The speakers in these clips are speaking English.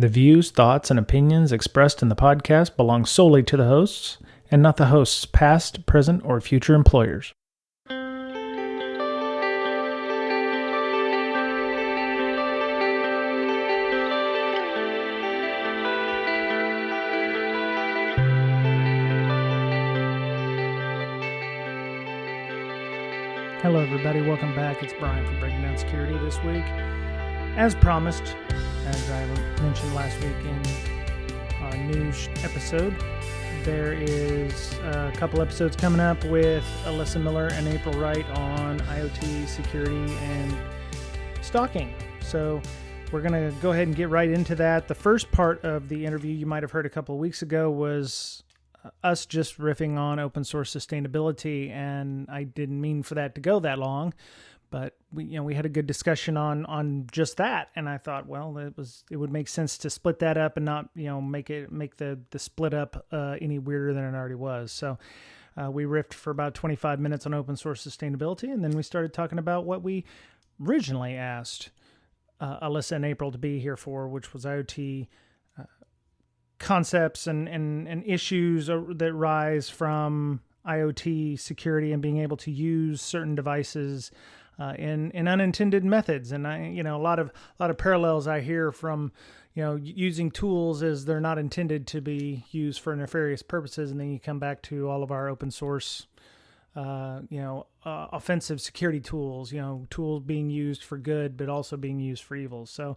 The views, thoughts, and opinions expressed in the podcast belong solely to the hosts and not the host's past, present, or future employers. Hello, everybody. Welcome back. It's Brian from Breaking Down Security this week. As promised, as I mentioned last week in our news episode, there is a couple episodes coming up with Alyssa Miller and April Wright on IoT security and stalking. So we're going to go ahead and get right into that. The first part of the interview you might have heard a couple of weeks ago was us just riffing on open source sustainability, and I didn't mean for that to go that long. But we had a good discussion on just that, and I thought, well, it would make sense to split that up and not make the split up any weirder than it already was. So we riffed for about 25 minutes on open source sustainability, and then we started talking about what we originally asked Alyssa and April to be here for, which was IoT concepts and issues that rise from IoT security and being able to use certain devices in unintended methods. And a lot of parallels I hear from, using tools as they're not intended to be used for nefarious purposes. And then you come back to all of our open source, offensive security tools, tools being used for good, but also being used for evil. So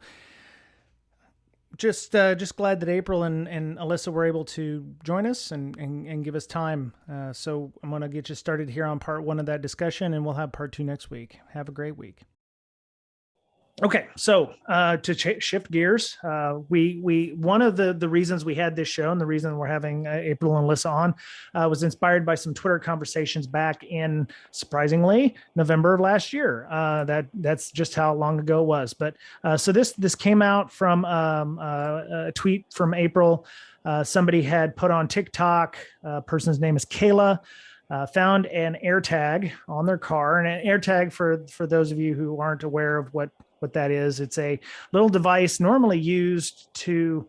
just glad that April and Alyssa were able to join us and give us time. So I'm going to get you started here on part one of that discussion, and we'll have part two next week. Have a great week. Okay, so to shift gears, we one of the reasons we had this show and the reason we're having April and Alyssa on was inspired by some Twitter conversations back in, surprisingly, November of last year. That's just how long ago it was. But so this came out from a tweet from April. Somebody had put on TikTok. Person's name is Kayla. Found an AirTag on their car, and an AirTag, for those of you who aren't aware of what that is, it's a little device normally used to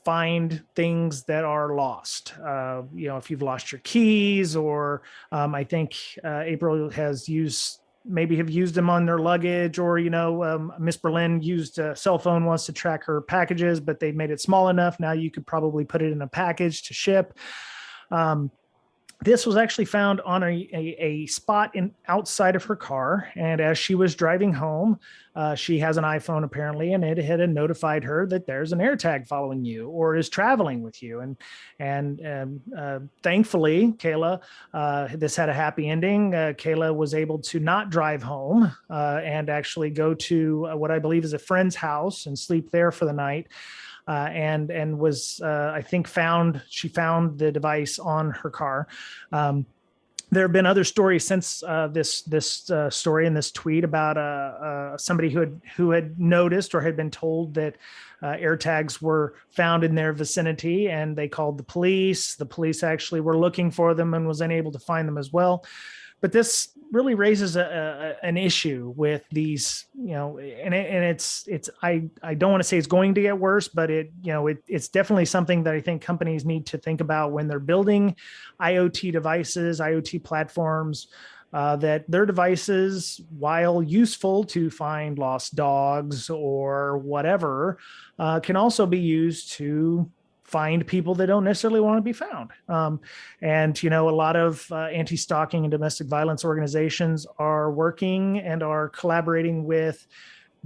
find things that are lost. If you've lost your keys, or I think April has used them on their luggage, or Miss Berlin used a cell phone once to track her packages, but they made it small enough. Now you could probably put it in a package to ship. This was actually found on a spot outside of her car. And as she was driving home, she has an iPhone apparently, and it had notified her that there's an AirTag following you or is traveling with you. And thankfully, Kayla, this had a happy ending. Kayla was able to not drive home and actually go to what I believe is a friend's house and sleep there for the night. And was, I think, she found the device on her car. There have been other stories since this story and this tweet about somebody who had noticed or had been told that AirTags were found in their vicinity, and they called the police. The police actually were looking for them and was unable to find them as well. But this really raises an issue with these, I don't want to say it's going to get worse, but it's definitely something that I think companies need to think about when they're building IoT devices, IoT platforms, that their devices, while useful to find lost dogs or whatever, can also be used to find people that don't necessarily want to be found. A lot of anti-stalking and domestic violence organizations are working and are collaborating with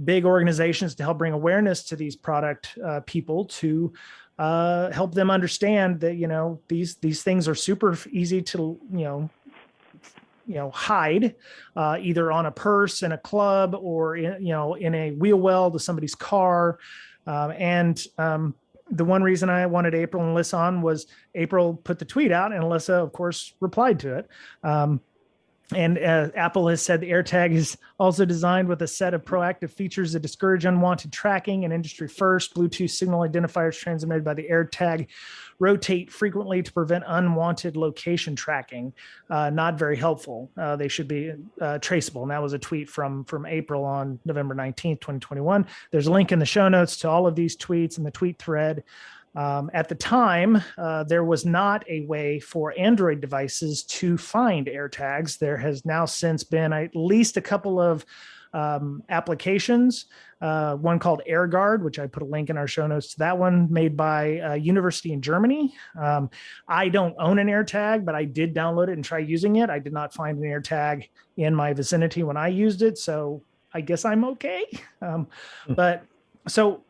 big organizations to help bring awareness to these product people to help them understand that, these things are super easy to, hide either on a purse in a club or in a wheel well to somebody's car. The one reason I wanted April and Alyssa on was April put the tweet out, and Alyssa, of course, replied to it. And Apple has said the AirTag is also designed with a set of proactive features that discourage unwanted tracking. And industry first, Bluetooth signal identifiers transmitted by the AirTag rotate frequently to prevent unwanted location tracking. Not very helpful. They should be traceable. And that was a tweet from April on November 19th, 2021. There's a link in the show notes to all of these tweets in the tweet thread. At the time, there was not a way for Android devices to find AirTags. There has now since been at least a couple of applications, one called AirGuard, which I put a link in our show notes to that one, made by a university in Germany. I don't own an AirTag, but I did download it and try using it. I did not find an AirTag in my vicinity when I used it, so I guess I'm okay. But so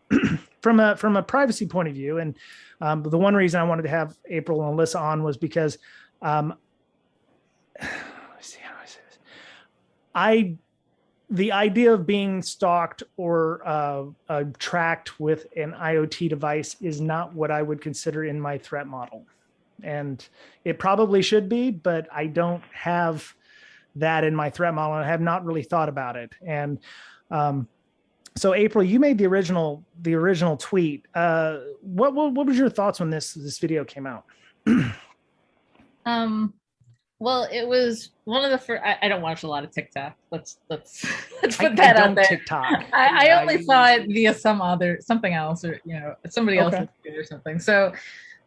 from a privacy point of view, and the one reason I wanted to have April and Alyssa on was because let's see how I say this. The idea of being stalked or tracked with an IoT device is not what I would consider in my threat model. And it probably should be, but I don't have that in my threat model. I have not really thought about it. And so April, you made the original tweet. What was your thoughts when this video came out? Well, it was one of the first. I don't watch a lot of TikTok. Let's put that out there. TikTok. I only saw it via something else, or somebody else or something. So,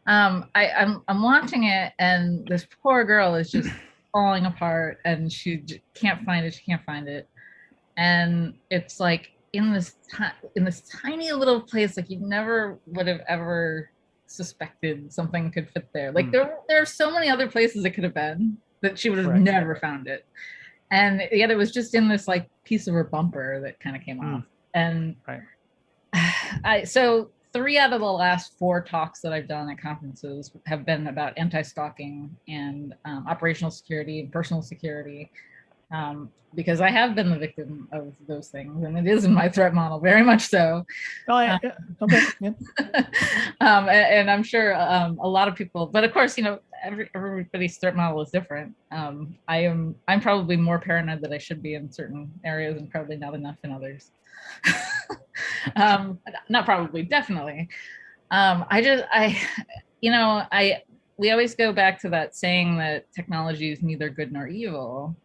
I'm watching it, and this poor girl is just falling apart, and she can't find it. She can't find it, and it's like in this tiny little place, like you never would have ever suspected something could fit there. Like there are so many other places it could have been that she would have never found it, and yet it was just in this like piece of her bumper that kind of came off. And so 3 out of the last 4 talks that I've done at conferences have been about anti-stalking and operational security and personal security, because I have been the victim of those things, and it is in my threat model, very much so. Oh, yeah. Okay. Yeah. And I'm sure a lot of people, but of course, everybody's threat model is different. I'm probably more paranoid than I should be in certain areas, and probably not enough in others. Not probably, definitely. We always go back to that saying that technology is neither good nor evil.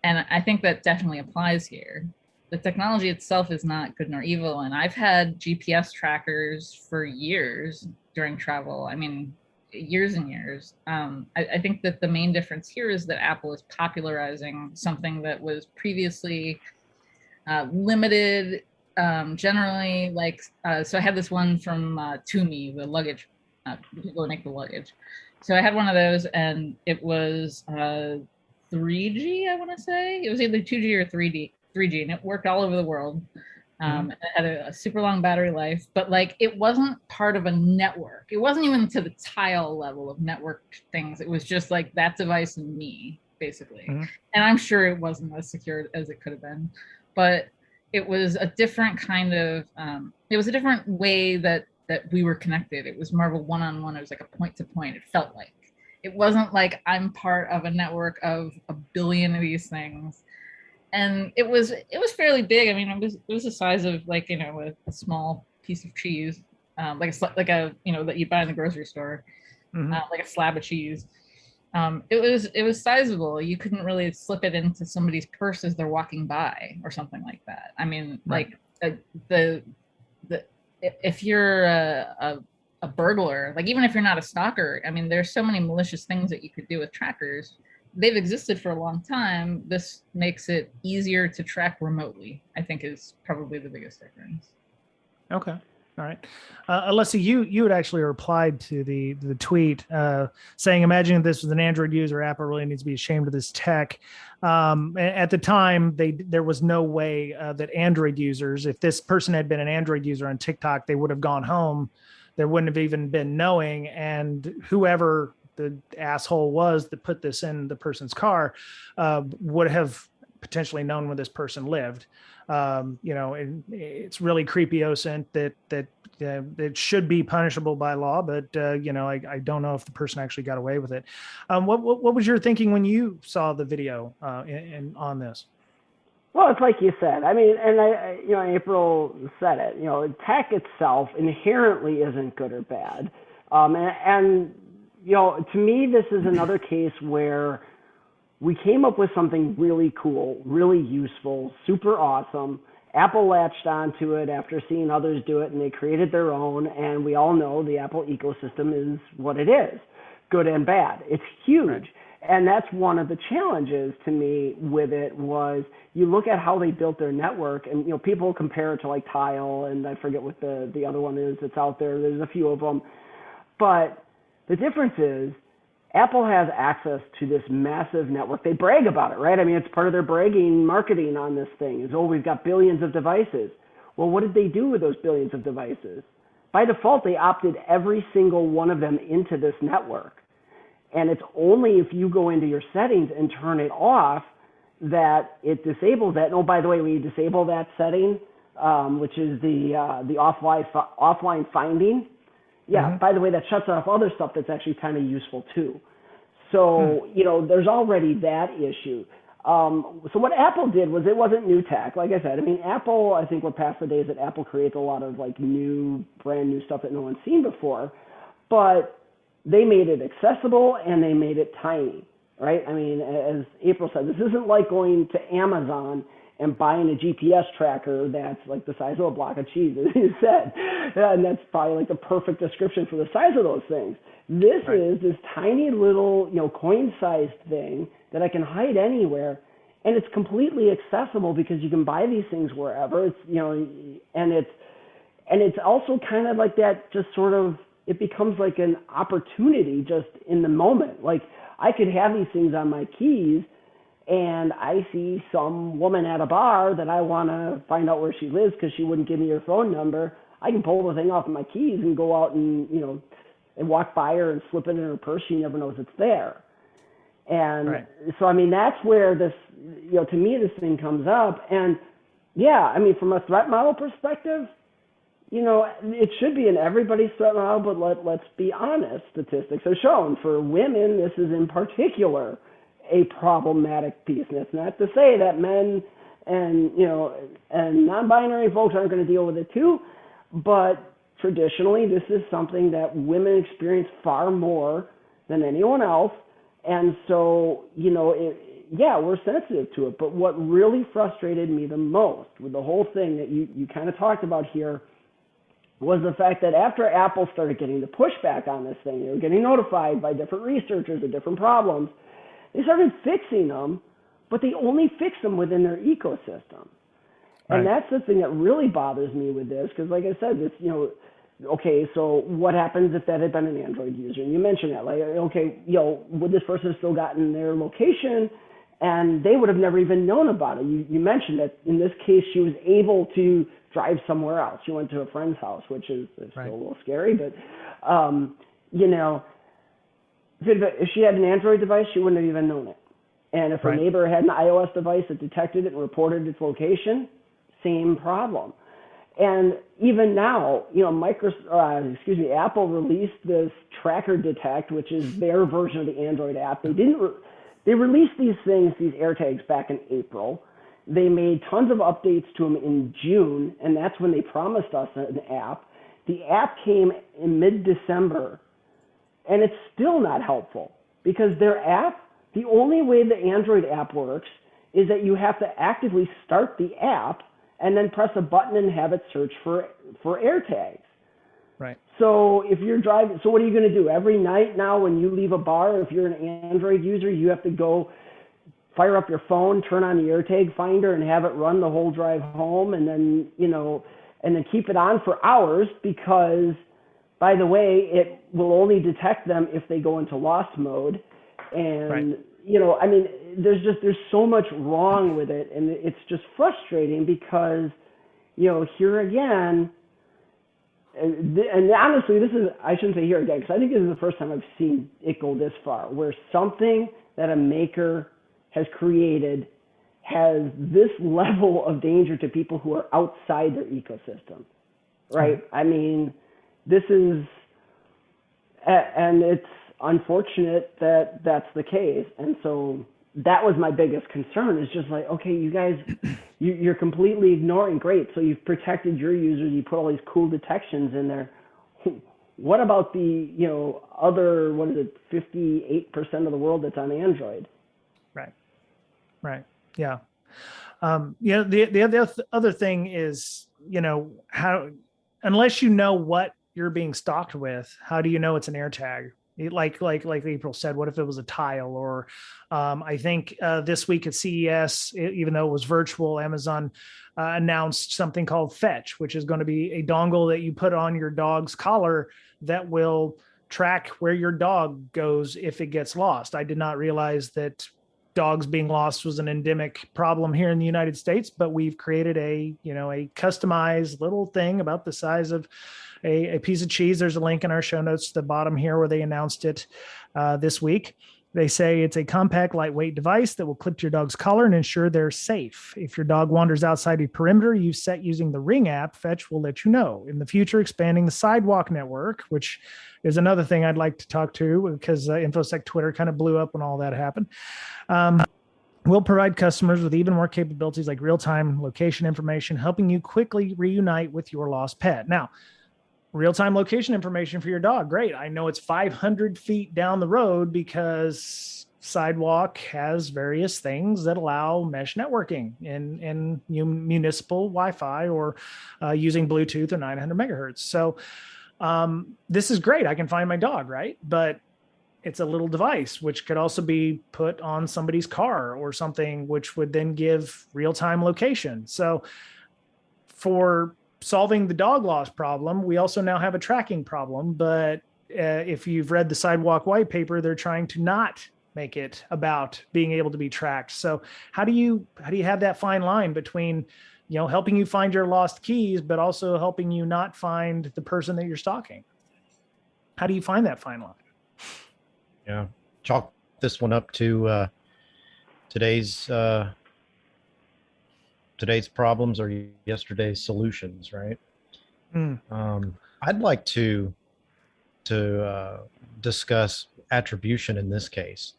And I think that definitely applies here. The technology itself is not good nor evil. And I've had GPS trackers for years during travel. I mean, years and years. I think that the main difference here is that Apple is popularizing something that was previously limited, generally. So I had this one from Toomey, the luggage, people who make the luggage. So I had one of those, and it was 3G, I want to say. It was either 2G or 3G, and it worked all over the world. It had a super long battery life, but it wasn't part of a network. It wasn't even to the tile level of network things. It was just like that device and me, basically. And I'm sure it wasn't as secure as it could have been, but it was a different kind of, it was a different way that we were connected. It was more of a one-on-one. It was like a point-to-point. It felt like. It wasn't like I'm part of a network of a billion of these things. And it was fairly big. I mean, it was the size of a small piece of cheese, like a that you buy in the grocery store, like a slab of cheese. It was sizable. You couldn't really slip it into somebody's purse as they're walking by or something like that. I mean, if you're a burglar, even if you're not a stalker, I mean, there's so many malicious things that you could do with trackers. They've existed for a long time. This makes it easier to track remotely, I think, is probably the biggest difference. Okay. All right. Alyssa, you had actually replied to the tweet saying, imagine if this was an Android user, Apple really needs to be ashamed of this tech. At the time, there was no way that Android users, if this person had been an Android user on TikTok, they would have gone home. There wouldn't have even been knowing, and whoever the asshole was that put this in the person's car would have potentially known where this person lived. And it's really creepy OSINT that Yeah, it should be punishable by law, but I don't know if the person actually got away with it. What was your thinking when you saw the video on this? Well, it's like you said. I mean, and April said it. Tech itself inherently isn't good or bad. And to me, this is another case where we came up with something really cool, really useful, super awesome. Apple latched onto it after seeing others do it, and they created their own. And we all know the Apple ecosystem is what it is, good and bad. It's huge. Right. And that's one of the challenges to me with it was you look at how they built their network, and people compare it to like Tile, and I forget what the other one is that's out there. There's a few of them. But the difference is Apple has access to this massive network. They brag about it, right? I mean, it's part of their bragging marketing on this thing is, we've got billions of devices. Well, what did they do with those billions of devices? By default, they opted every single one of them into this network. And it's only if you go into your settings and turn it off that it disables that. And oh, by the way, when you disable that setting, which is the offline finding, by the way, that shuts off other stuff that's actually kind of useful too. So, there's already that issue. So what Apple did was, it wasn't new tech. Like I said, I mean, Apple, I think we're past the days that Apple creates a lot of like brand new stuff that no one's seen before. But they made it accessible and they made it tiny, right? I mean, as April said, this isn't like going to Amazon and buying a GPS tracker that's like the size of a block of cheese, as you said. And that's probably like the perfect description for the size of those things. This is this tiny little, coin-sized thing that I can hide anywhere, and it's completely accessible because you can buy these things wherever. It's, and it's also kind of like that, just sort of, it becomes like an opportunity just in the moment. Like, I could have these things on my keys, and I see some woman at a bar that I want to find out where she lives because she wouldn't give me her phone number. I can pull the thing off of my keys and go out and, and walk by her and slip it in her purse. She never knows it's there. And so, I mean, that's where this, to me, this thing comes up. And yeah, I mean, from a threat model perspective, it should be in everybody's threat model, but let's be honest. Statistics are shown for women, this is in particular a problematic piece. And it's not to say that men and, and non-binary folks aren't going to deal with it too, but traditionally, this is something that women experience far more than anyone else. And so, we're sensitive to it. But what really frustrated me the most with the whole thing that you kind of talked about here was the fact that after Apple started getting the pushback on this thing, they were getting notified by different researchers of different problems, they started fixing them, but they only fixed them within their ecosystem. And that's the thing that really bothers me with this, because like I said, this, okay, so what happens if that had been an Android user? And you mentioned that, like, okay, would this person have still gotten their location? And they would have never even known about it. You mentioned that in this case, she was able to drive somewhere else. She went to a friend's house, which is still a little scary, but, if she had an Android device, she wouldn't have even known it. And if her neighbor had an iOS device that detected it and reported its location, same problem. And even now, Apple released this Tracker Detect, which is their version of the Android app. They released these things, these AirTags, back in April. They made tons of updates to them in June, and that's when they promised us an app. The app came in mid-December, and it's still not helpful because their app, the only way the Android app works is that you have to actively start the app and then press a button and have it search for AirTags. Right. So if you're driving, so what are you going to do? Every night now when you leave a bar, if you're an Android user, you have to go fire up your phone, turn on the AirTag finder, and have it run the whole drive home, and then, and then keep it on for hours because, by the way, it will only detect them if they go into lost mode. And, I mean, there's so much wrong with it, and it's just frustrating because, here again, and honestly, I shouldn't say here again, because I think this is the first time I've seen it go this far, where something that a maker has created has this level of danger to people who are outside their ecosystem. right? I mean, this is, and it's unfortunate that that's the case. And so that was my biggest concern, is just like, okay, you guys, you're completely ignoring, great. So you've protected your users, you put all these cool detections in there. What about the, other, 58% of the world that's on Android? Right. Yeah. The other thing is, how, unless you know what you're being stalked with, how do you know it's an AirTag? Like April said, what if it was a tile? Or I think this week at CES, even though it was virtual, Amazon announced something called Fetch, which is going to be a dongle that you put on your dog's collar that will track where your dog goes if it gets lost. I did not realize that dogs being lost was an endemic problem here in the United States, but we've created a customized little thing about the size of a piece of cheese. There's a link in our show notes at the bottom here where they announced it this week. They say it's a compact, lightweight device that will clip to your dog's collar and ensure they're safe. If your dog wanders outside the perimeter you've set using the Ring app, Fetch will let you know. In the future, expanding the Sidewalk network, which is another thing I'd like to talk to, because InfoSec Twitter kind of blew up when all that happened. We'll provide customers with even more capabilities like real-time location information, helping you quickly reunite with your lost pet. Now, real-time location information for your dog, great. I know it's 500 feet down the road because Sidewalk has various things that allow mesh networking in municipal Wi-Fi or using Bluetooth or 900 megahertz. So this is great. I can find my dog, right? But it's a little device, which could also be put on somebody's car or something, which would then give real-time location. So for solving the dog loss problem, we also now have a tracking problem. But if you've read the Sidewalk white paper, they're trying to not make it about being able to be tracked. So how do you have that fine line between, helping you find your lost keys, but also helping you not find the person that you're stalking? How do you find that fine line? Yeah, chalk this one up to today's problems or yesterday's solutions, right? I'd like to discuss attribution in this case.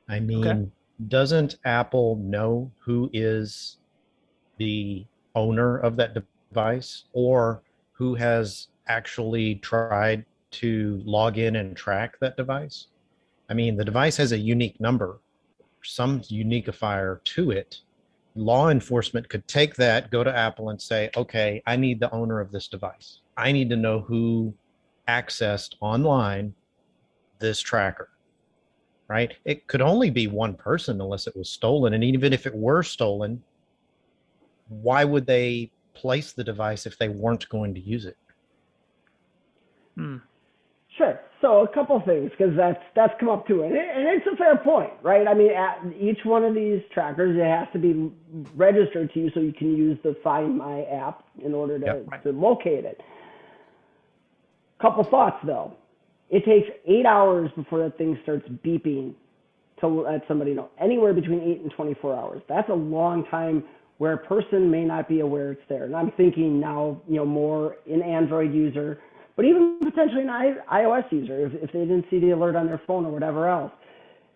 I mean, okay, doesn't Apple know who is the owner of that device or who has actually tried to log in and track that device? I mean, the device has a unique number, some uniqueifier to it. Law enforcement could take that, go to Apple and say, okay, I need the owner of this device. I need to know who accessed online this tracker, right? It could only be one person unless it was stolen. And even if it were stolen, why would they place the device if they weren't going to use it? Sure. So a couple things, because that's come up too, and it's a fair point, right? I mean, at each one of these trackers, it has to be registered to you so you can use the Find My app in order to locate it. Couple thoughts though. It takes 8 hours before that thing starts beeping to let somebody know. Anywhere between 8 and 24 hours. That's a long time where a person may not be aware it's there. And I'm thinking now, more an Android user, but even potentially an iOS user, if they didn't see the alert on their phone or whatever else.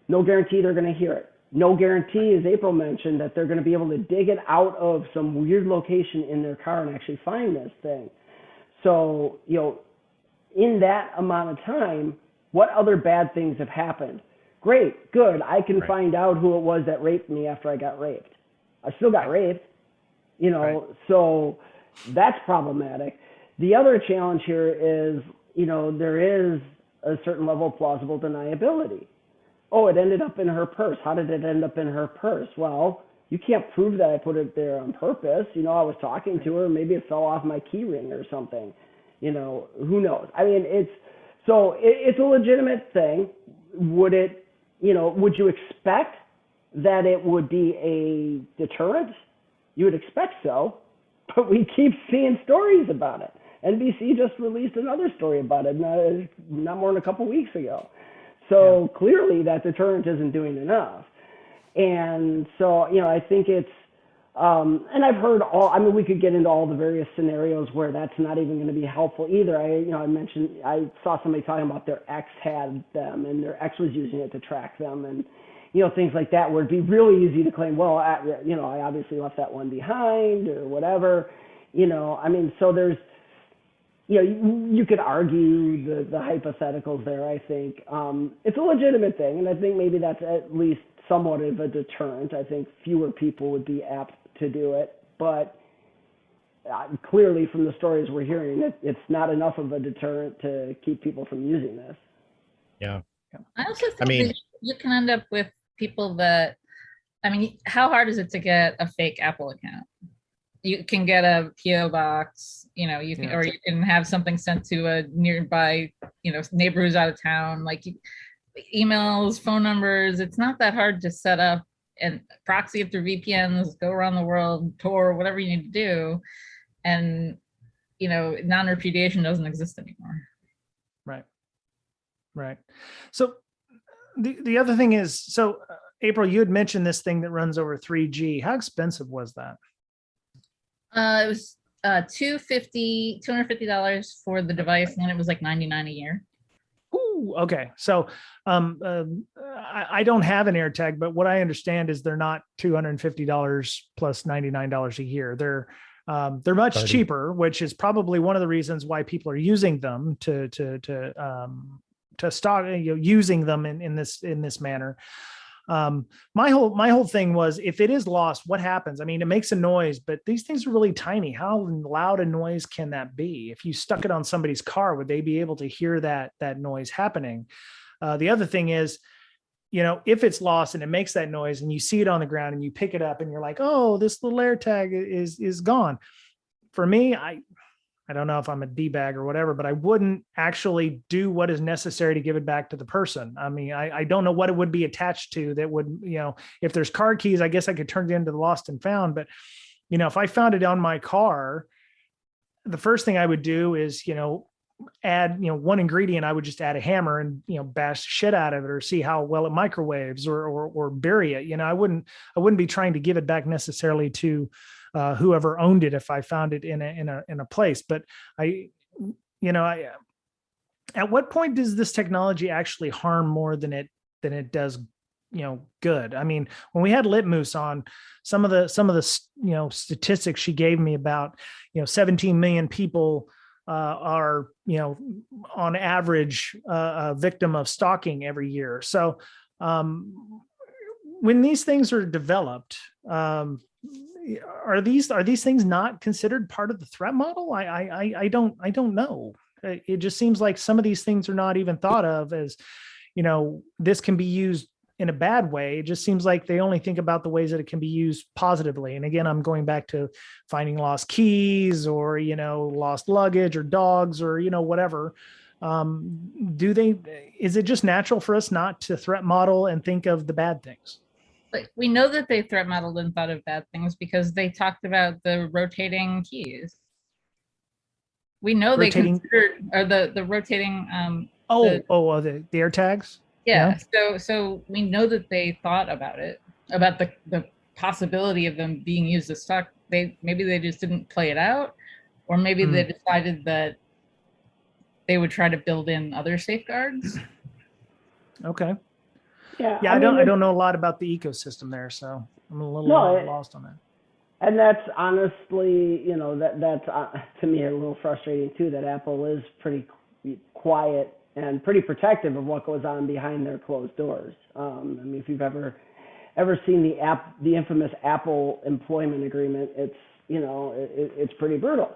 No guarantee they're going to hear it. No guarantee, as April mentioned, that they're going to be able to dig it out of some weird location in their car and actually find this thing. So, in that amount of time, what other bad things have happened? Great, good. I can find out who it was that raped me after I got raped. I still got raped, so that's problematic. The other challenge here is, there is a certain level of plausible deniability. Oh, it ended up in her purse. How did it end up in her purse? Well, you can't prove that I put it there on purpose. I was talking to her. Maybe it fell off my key ring or something. Who knows? I mean, it's a legitimate thing. Would you expect that it would be a deterrent? You would expect so, but we keep seeing stories about it. NBC just released another story about it not more than a couple weeks ago. So clearly that deterrent isn't doing enough. And so, I think it's And I've heard I mean, we could get into all the various scenarios where that's not even going to be helpful either. I saw somebody talking about their ex had them and their ex was using it to track them and, things like that, where it'd be really easy to claim, well, I obviously left that one behind or whatever, I mean, so there's, you could argue the hypotheticals there, I think. It's a legitimate thing, and I think maybe that's at least somewhat of a deterrent. I think fewer people would be apt to do it, but clearly from the stories we're hearing, it's not enough of a deterrent to keep people from using this. Yeah. I also think that you can end up with people that, I mean, how hard is it to get a fake Apple account? You can get a PO box, you can, or you can have something sent to a nearby, neighbor who's out of town, like emails, phone numbers. It's not that hard to set up and proxy it through VPNs, go around the world, Tor, whatever you need to do. And, non-repudiation doesn't exist anymore. Right. So the other thing is, April, you had mentioned this thing that runs over 3G. How expensive was that? It was $250 for the device, and it was like $99 a year. Ooh, okay. So I don't have an AirTag, but what I understand is they're not $250 plus $99 a year. They're much cheaper, which is probably one of the reasons why people are using them to stock, using them in this manner. My whole thing was, if it is lost, what happens? I mean, it makes a noise, but these things are really tiny. How loud a noise can that be? If you stuck it on somebody's car, would they be able to hear that noise happening? The other thing is, if it's lost and it makes that noise and you see it on the ground and you pick it up and you're like, oh, this little AirTag is gone. For me, I don't know if I'm a D-bag or whatever, but I wouldn't actually do what is necessary to give it back to the person. I mean, I don't know what it would be attached to that would, if there's car keys, I guess I could turn it into the lost and found. But, if I found it on my car, the first thing I would do is, add, one ingredient. I would just add a hammer and, bash shit out of it or see how well it microwaves or bury it. I wouldn't be trying to give it back necessarily to whoever owned it if I found it in a place. But at what point does this technology actually harm more than it does good? I mean, when we had Litmoose on, some of the statistics she gave me about 17 million people are on average a victim of stalking every year. So when these things are developed, are these things not considered part of the threat model? I don't know. It just seems like some of these things are not even thought of as, this can be used in a bad way. It just seems like they only think about the ways that it can be used positively. And again, I'm going back to finding lost keys or, lost luggage or dogs or, whatever. Is it just natural for us not to threat model and think of the bad things? But we know that they threat modeled and thought of bad things because they talked about the rotating keys. We know they considered, or the rotating. The AirTags. Yeah. So we know that they thought about it, about the possibility of them being used as stock. Maybe they just didn't play it out, or maybe they decided that they would try to build in other safeguards. Okay. Yeah, I don't know a lot about the ecosystem there, so I'm a little lost on that. And that's honestly, that's to me a little frustrating too, that Apple is pretty quiet and pretty protective of what goes on behind their closed doors. I mean, if you've ever seen the infamous Apple employment agreement, it's it's pretty brutal.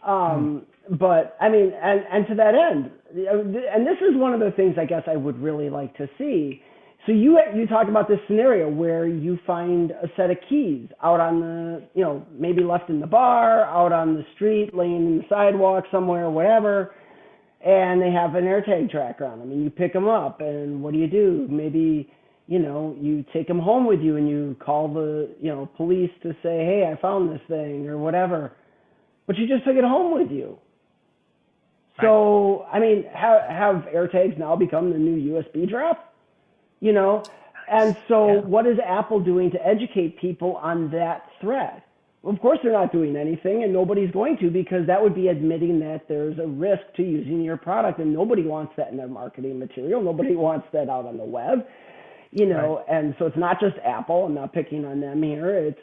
But I mean, and to that end, and this is one of the things I guess I would really like to see. So you talk about this scenario where you find a set of keys out on the, maybe left in the bar, out on the street, laying in the sidewalk somewhere, whatever, and they have an AirTag tracker on them, and you pick them up, and what do? Maybe, you take them home with you, and you call the, police to say, hey, I found this thing, or whatever, but you just took it home with you. So, I mean, have AirTags now become the new USB drop? And so Yeah. what is Apple doing to educate people on that threat? Well, of course they're not doing anything, and nobody's going to, because that would be admitting that there's a risk to using your product, and nobody wants that in their marketing material. Nobody wants that out on the web, Right. And so it's not just Apple. I'm not picking on them here. It's,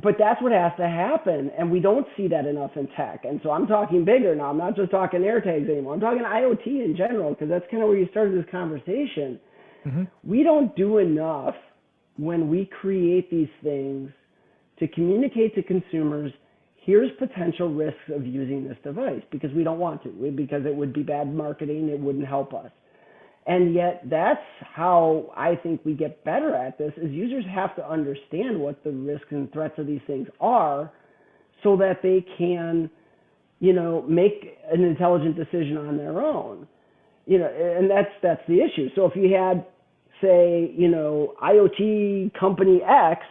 but that's what has to happen, and we don't see that enough in tech. And so I'm talking bigger now. I'm not just talking AirTags anymore. I'm talking IoT in general, because that's kind of where you started this conversation. Mm-hmm. We don't do enough when we create these things to communicate to consumers, here's potential risks of using this device, because we don't want to, because it would be bad marketing, it wouldn't help us. And yet that's how I think we get better at this, is users have to understand what the risks and threats of these things are, so that they can, make an intelligent decision on their own. And that's the issue. So if you had, say, IoT company X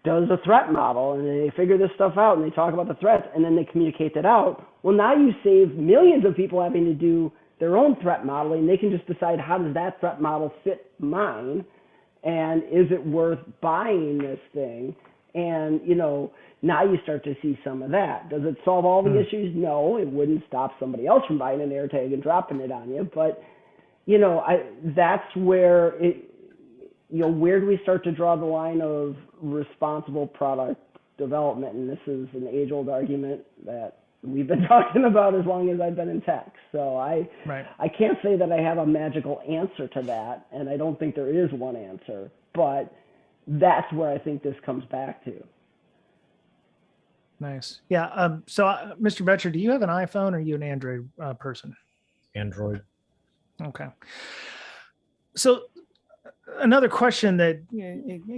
does a threat model, and they figure this stuff out, and they talk about the threats, and then they communicate that out. Well, now you save millions of people having to do their own threat modeling. They can just decide, how does that threat model fit mine, and is it worth buying this thing? And now you start to see some of that. Does it solve all the issues? No, it wouldn't stop somebody else from buying an AirTag and dropping it on you. But that's where where do we start to draw the line of responsible product development? And this is an age-old argument that we've been talking about as long as I've been in tech. So I can't say that I have a magical answer to that, and I don't think there is one answer, but that's where I think this comes back to. Nice. Yeah. So, Mr. Betcher, do you have an iPhone, or are you an Android person? Android. Okay. So another question that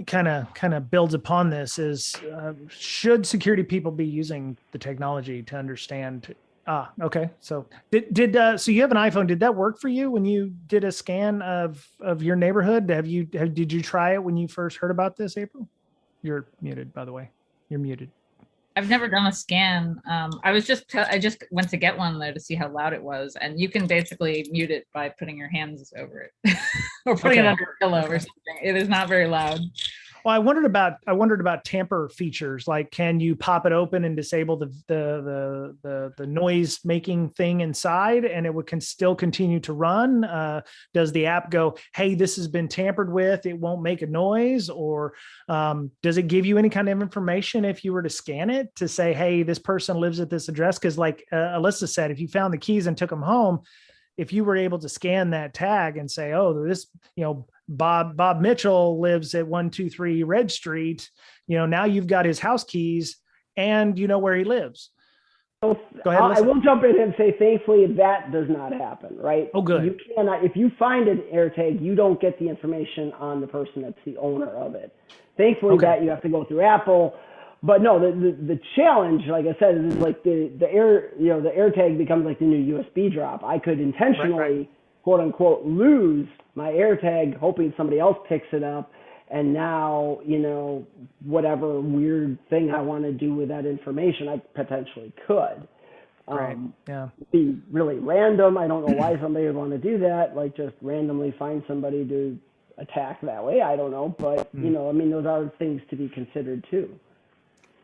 kind of builds upon this is, should security people be using the technology to understand? Okay. So so you have an iPhone. Did that work for you when you did a scan of your neighborhood? Did you try it when you first heard about this, April? You're muted, by the way. You're muted. I've never done a scan. I just went to get one though to see how loud it was, and you can basically mute it by putting your hands over it or putting it under a pillow or something. It is not very loud. Well, I wondered about tamper features. Like, can you pop it open and disable the noise making thing inside, and it can still continue to run? Does the app go, hey, this has been tampered with, it won't make a noise? Or does it give you any kind of information if you were to scan it to say, hey, this person lives at this address? Because like Alyssa said, if you found the keys and took them home, if you were able to scan that tag and say, oh, this, Bob Mitchell lives at 123 Red Street, now you've got his house keys and you know where he lives. So go ahead. I will jump in and say, thankfully, that does not happen, right? Oh, good. You cannot, if you find an AirTag, you don't get the information on the person that's the owner of it. Thankfully, that you have to go through Apple. But no, the challenge, like I said, is like the AirTag becomes like the new USB drop. I could intentionally, quote unquote, lose my AirTag, hoping somebody else picks it up, and now whatever weird thing I want to do with that information, I potentially could. Be really random. I don't know why somebody would want to do that. Like just randomly find somebody to attack that way. I don't know, but those are things to be considered too.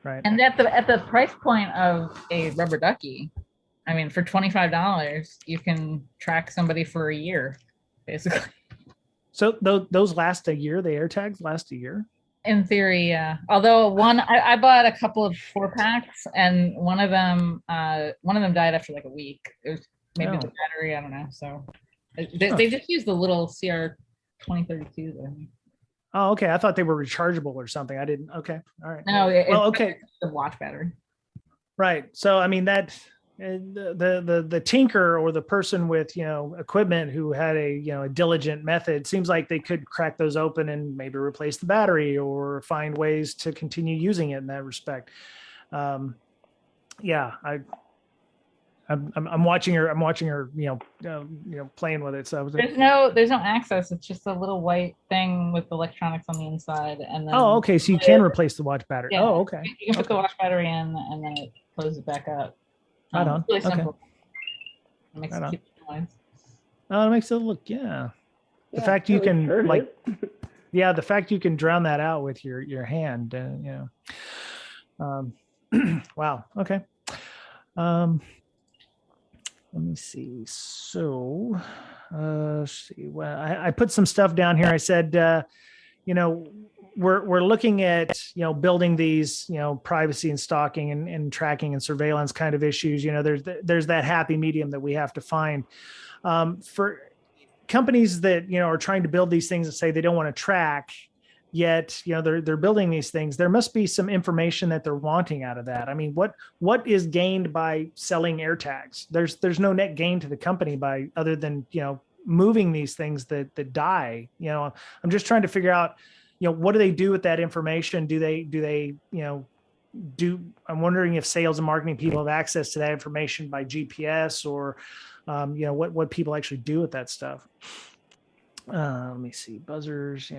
Right. And at the price point of a rubber ducky, for $25, you can track somebody for a year, basically. So those last a year, the AirTags last a year? In theory, yeah. Although I bought a couple of 4-packs, and one of them died after like a week. It was maybe the battery, I don't know. So they just use the little CR2032 there. Oh, okay. I thought they were rechargeable or something. I didn't. Okay. All right. No. Okay. The watch battery. Right. So, that the tinker or the person with, equipment who had a diligent method, seems like they could crack those open and maybe replace the battery or find ways to continue using it in that respect. I'm watching her, playing with it. So there's no access. It's just a little white thing with electronics on the inside, and then. Oh, okay. So you can replace the watch battery. Yeah. Oh, okay. You can put the watch battery in, and then it closes back up. Right on. It's really simple. Okay. It makes a cute noise. Oh, it makes it look, yeah. The fact you can it. Yeah, the fact you can drown that out with your hand, wow. Okay. Let me see. So, let's see. Well, I put some stuff down here. I said, we're looking at, building these, privacy and stalking and tracking and surveillance kind of issues. There's that happy medium that we have to find. For companies that, are trying to build these things and say they don't want to track, yet, they're building these things. There must be some information that they're wanting out of that. I mean, what is gained by selling AirTags? There's no net gain to the company by other than, moving these things that die. I'm just trying to figure out, what do they do with that information? Do they, I'm wondering if sales and marketing people have access to that information by GPS or, what people actually do with that stuff. Let me see. Buzzers,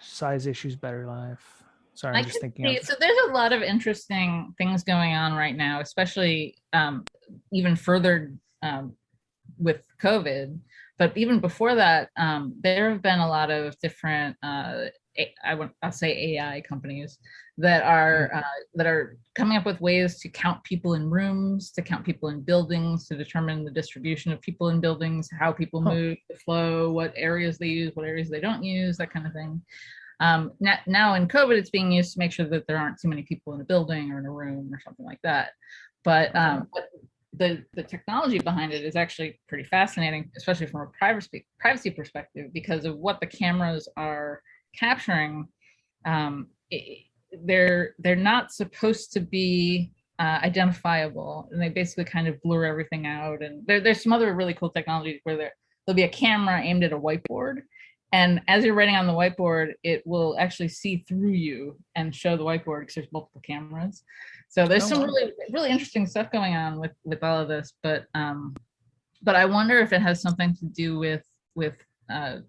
size issues, battery life. Sorry, I'm just thinking. So there's a lot of interesting things going on right now, especially even further with COVID. But even before that, there have been a lot of different, I'll say AI companies that are coming up with ways to count people in rooms, to count people in buildings, to determine the distribution of people in buildings, how people move, the flow, what areas they use, what areas they don't use, that kind of thing. Now in COVID, it's being used to make sure that there aren't too many people in a building or in a room or something like that. But the technology behind it is actually pretty fascinating, especially from a privacy perspective, because of what the cameras are capturing. They're not supposed to be identifiable, and they basically kind of blur everything out. And there's some other really cool technologies where there'll be a camera aimed at a whiteboard, and as you're writing on the whiteboard, it will actually see through you and show the whiteboard because there's multiple cameras. So there's some really interesting stuff going on with all of this. But I wonder if it has something to do with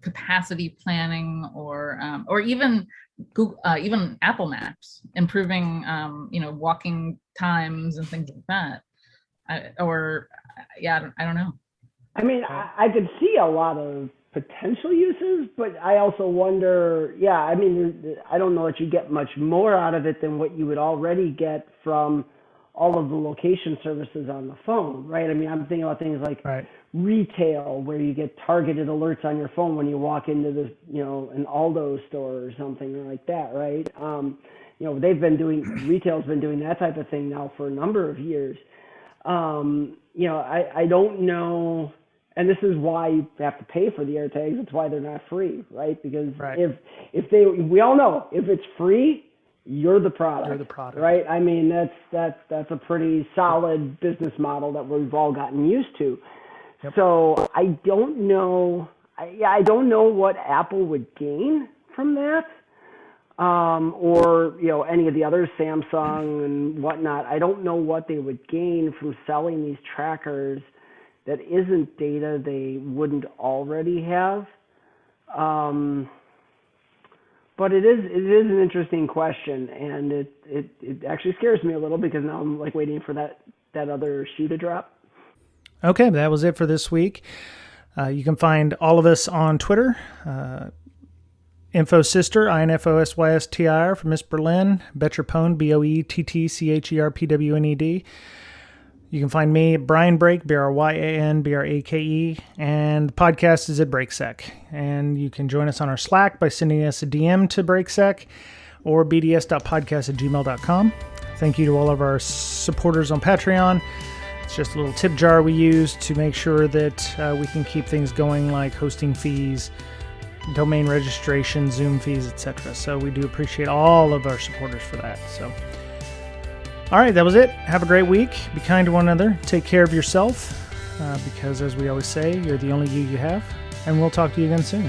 capacity planning or even Google, even Apple Maps improving, walking times and things like that. I don't know. I mean, I could see a lot of potential uses, but I also wonder, I mean, I don't know that you get much more out of it than what you would already get from all of the location services on the phone, right? I mean, I'm thinking about things like retail, where you get targeted alerts on your phone when you walk into the, an Aldo store or something like that, right? Retail's been doing that type of thing now for a number of years. I don't know. And this is why you have to pay for the AirTags. It's why they're not free, right? Because we all know if it's free, you're the product. Right? I mean, that's a pretty solid business model that we've all gotten used to. Yep. So I don't know. I don't know what Apple would gain from that, or any of the other, Samsung and whatnot. I don't know what they would gain from selling these trackers that isn't data they wouldn't already have. But it is an interesting question, and it actually scares me a little, because now I'm like waiting for that other shoe to drop. Okay, that was it for this week. You can find all of us on Twitter. InfoSyster, INFOSYSTIR for Miss Berlin. Betcherpwned, BOETTCHERPWNED. You can find me at Brian Brake, BRYANBRAKE, and the podcast is at BrakeSec. And you can join us on our Slack by sending us a DM to BrakeSec or bds.podcast@gmail.com. Thank you to all of our supporters on Patreon. It's just a little tip jar we use to make sure that we can keep things going, like hosting fees, domain registration, Zoom fees, etc. So we do appreciate all of our supporters for that. So, all right, that was it. Have a great week. Be kind to one another. Take care of yourself, because as we always say, you're the only you have. And we'll talk to you again soon.